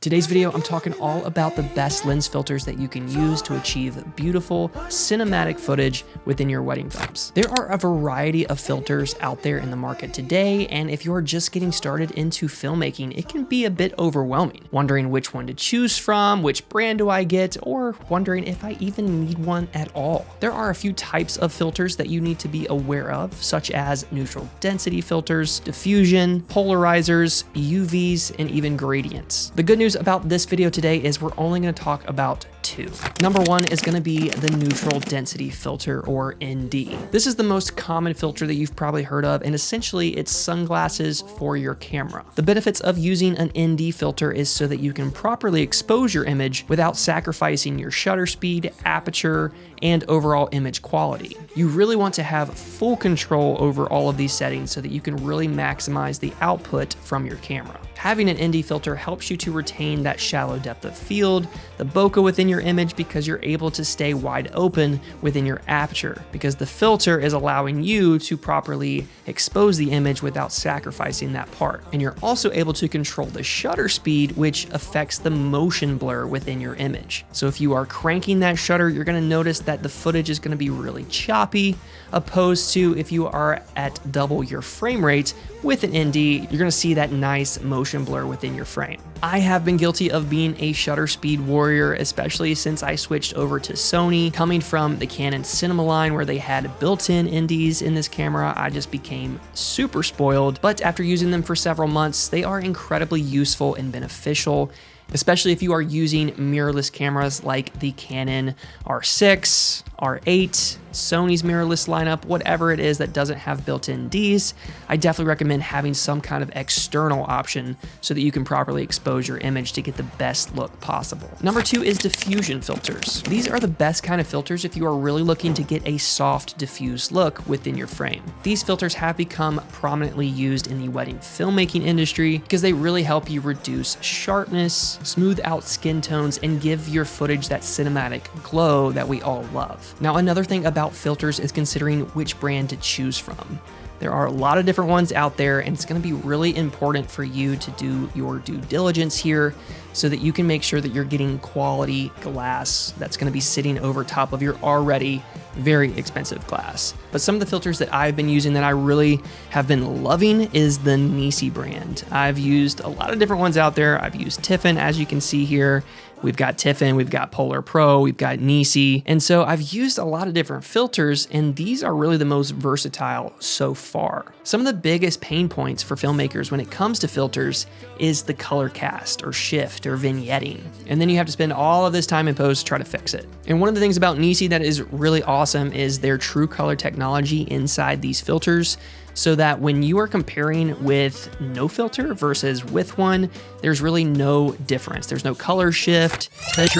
Today's video, I'm talking all about the best lens filters that you can use to achieve beautiful cinematic footage within your wedding films. There are a variety of filters out there in the market today, and if you're just getting started into filmmaking, it can be a bit overwhelming, wondering which one to choose from, which brand do I get, or wondering if I even need one at all. There are a few types of filters that you need to be aware of, such as neutral density filters, diffusion, polarizers, UVs, and even gradients. The good news about this video today is we're only going to talk about two. Number one is going to be the neutral density filter, or ND. This is the most common filter that you've probably heard of, and essentially it's sunglasses for your camera. The benefits of using an ND filter is so that you can properly expose your image without sacrificing your shutter speed, aperture, and overall image quality. You really want to have full control over all of these settings so that you can really maximize the output from your camera. Having an ND filter helps you to retain that shallow depth of field, the bokeh within your image, because you're able to stay wide open within your aperture, because the filter is allowing you to properly expose the image without sacrificing that part. And you're also able to control the shutter speed, which affects the motion blur within your image. So if you are cranking that shutter, you're going to notice that the footage is going to be really choppy, opposed to if you are at double your frame rate with an ND, you're going to see that nice motion blur within your frame. I have been guilty of being a shutter speed warrior, especially since I switched over to Sony. Coming from the Canon cinema line where they had built-in NDs in this camera, I just became super spoiled. But after using them for several months, they are incredibly useful and beneficial, especially if you are using mirrorless cameras like the Canon R6, R8, Sony's mirrorless lineup, whatever it is that doesn't have built-in Ds. I definitely recommend having some kind of external option so that you can properly expose your image to get the best look possible. Number two is diffusion filters. These are the best kind of filters if you are really looking to get a soft, diffused look within your frame. These filters have become prominently used in the wedding filmmaking industry because they really help you reduce sharpness, smooth out skin tones, and give your footage that cinematic glow that we all love. Now, another thing about filters is considering which brand to choose from. There are a lot of different ones out there, and it's going to be really important for you to do your due diligence here so that you can make sure that you're getting quality glass that's going to be sitting over top of your already very expensive glass. But some of the filters that I've been using that I really have been loving is the Nisi brand. I've used a lot of different ones out there. I've used Tiffin, as you can see here. We've got Tiffin, we've got Polar Pro, we've got Nisi. And so I've used a lot of different filters, and these are really the most versatile so far. Some of the biggest pain points for filmmakers when it comes to filters is the color cast or shift or vignetting. And then you have to spend all of this time in post to try to fix it. And one of the things about Nisi that is really awesome is their true color technology inside these filters, so that when you are comparing with no filter versus with one, there's really no difference. There's no color shift. There's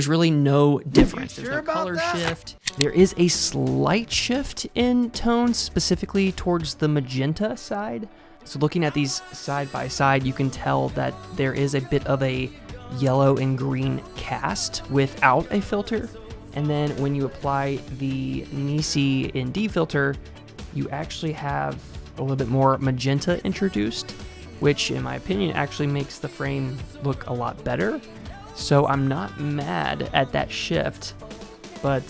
really no difference. There's no color shift. There is a slight shift in tone, specifically towards the magenta side. So looking at these side by side, you can tell that there is a bit of a yellow and green cast without a filter. And then when you apply the Nisi ND filter, you actually have a little bit more magenta introduced, which in my opinion actually makes the frame look a lot better. So I'm not mad at that shift, but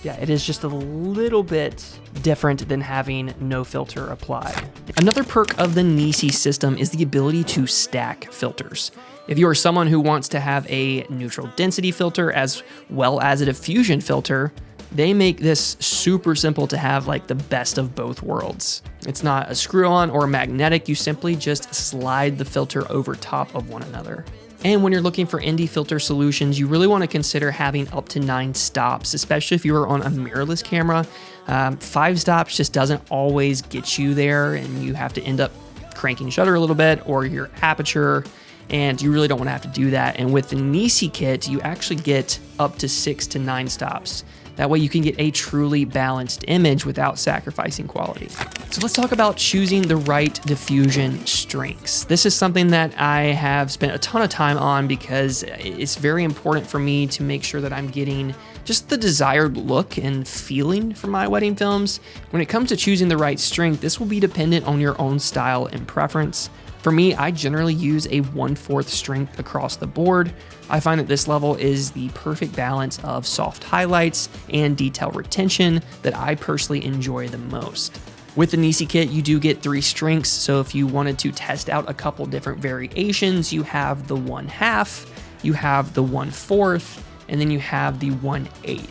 yeah, it is just a little bit different than having no filter applied. Another perk of the Nisi system is the ability to stack filters. If you are someone who wants to have a neutral density filter as well as a diffusion filter, they make this super simple to have like the best of both worlds. It's not a screw-on or magnetic, you simply just slide the filter over top of one another. And when you're looking for ND filter solutions, you really want to consider having up to 9 stops, especially if you are on a mirrorless camera. 5 stops just doesn't always get you there, and you have to end up cranking shutter a little bit or your aperture, and you really don't want to have to do that. And with the Nisi kit, you actually get up to 6 to 9 stops. That way you can get a truly balanced image without sacrificing quality. So let's talk about choosing the right diffusion strengths. This is something that I have spent a ton of time on because it's very important for me to make sure that I'm getting just the desired look and feeling for my wedding films. When it comes to choosing the right strength, this will be dependent on your own style and preference. For For me, I generally use a 1/4 strength across the board. I find that this level is the perfect balance of soft highlights and detail retention that I personally enjoy the most. With the Nisi kit, you do get 3 strengths, so if you wanted to test out a couple different variations, you have the 1/2, you have the 1/4, and then you have the 1/8.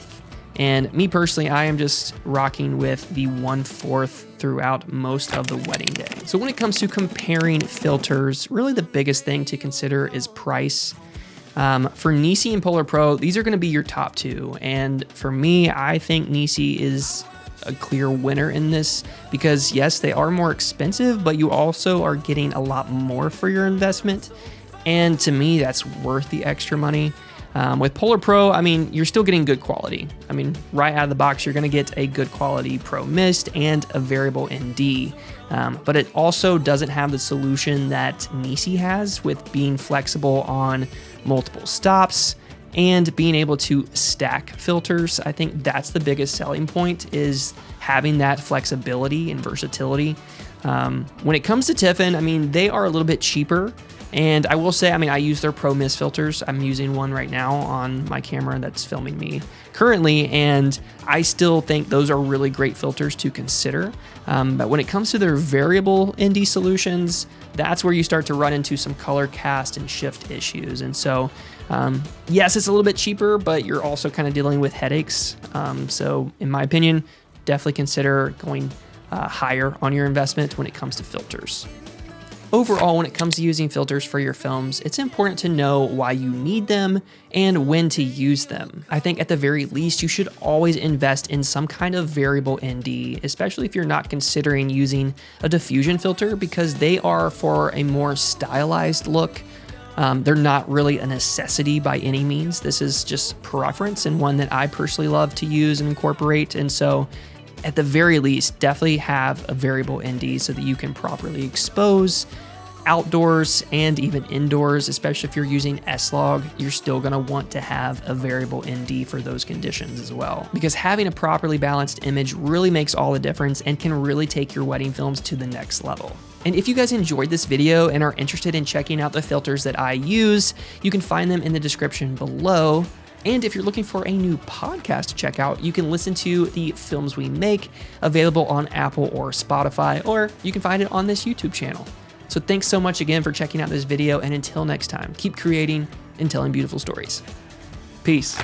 And me personally, I am just rocking with the 1/4 throughout most of the wedding day. So when it comes to comparing filters, really the biggest thing to consider is price. For Nisi and Polar Pro, these are gonna be your top 2. And for me, I think Nisi is a clear winner in this because yes, they are more expensive, but you also are getting a lot more for your investment. And to me, that's worth the extra money. With Polar Pro, I mean, you're still getting good quality. I mean, right out of the box, you're gonna get a good quality Pro Mist and a variable ND. But it also doesn't have the solution that Nisi has with being flexible on multiple stops and being able to stack filters. I think that's the biggest selling point, is having that flexibility and versatility. When it comes to Tiffin, I mean, they are a little bit cheaper. And I will say, I mean, I use their Pro Mist filters. I'm using one right now on my camera that's filming me currently, and I still think those are really great filters to consider. But when it comes to their variable ND solutions, that's where you start to run into some color cast and shift issues. And so, yes, it's a little bit cheaper, but you're also kind of dealing with headaches. So in my opinion, definitely consider going higher on your investment when it comes to filters. Overall, when it comes to using filters for your films, it's important to know why you need them and when to use them. I think at the very least, you should always invest in some kind of variable ND, especially if you're not considering using a diffusion filter, because they are for a more stylized look. They're not really a necessity by any means. This is just preference and one that I personally love to use and incorporate. And so at the very least, definitely have a variable ND so that you can properly expose outdoors and even indoors, especially if you're using S-Log, you're still gonna want to have a variable ND for those conditions as well. Because having a properly balanced image really makes all the difference and can really take your wedding films to the next level. And if you guys enjoyed this video and are interested in checking out the filters that I use, you can find them in the description below. And if you're looking for a new podcast to check out, you can listen to the Films We Make, available on Apple or Spotify, or you can find it on this YouTube channel. So thanks so much again for checking out this video, and until next time, keep creating and telling beautiful stories. Peace.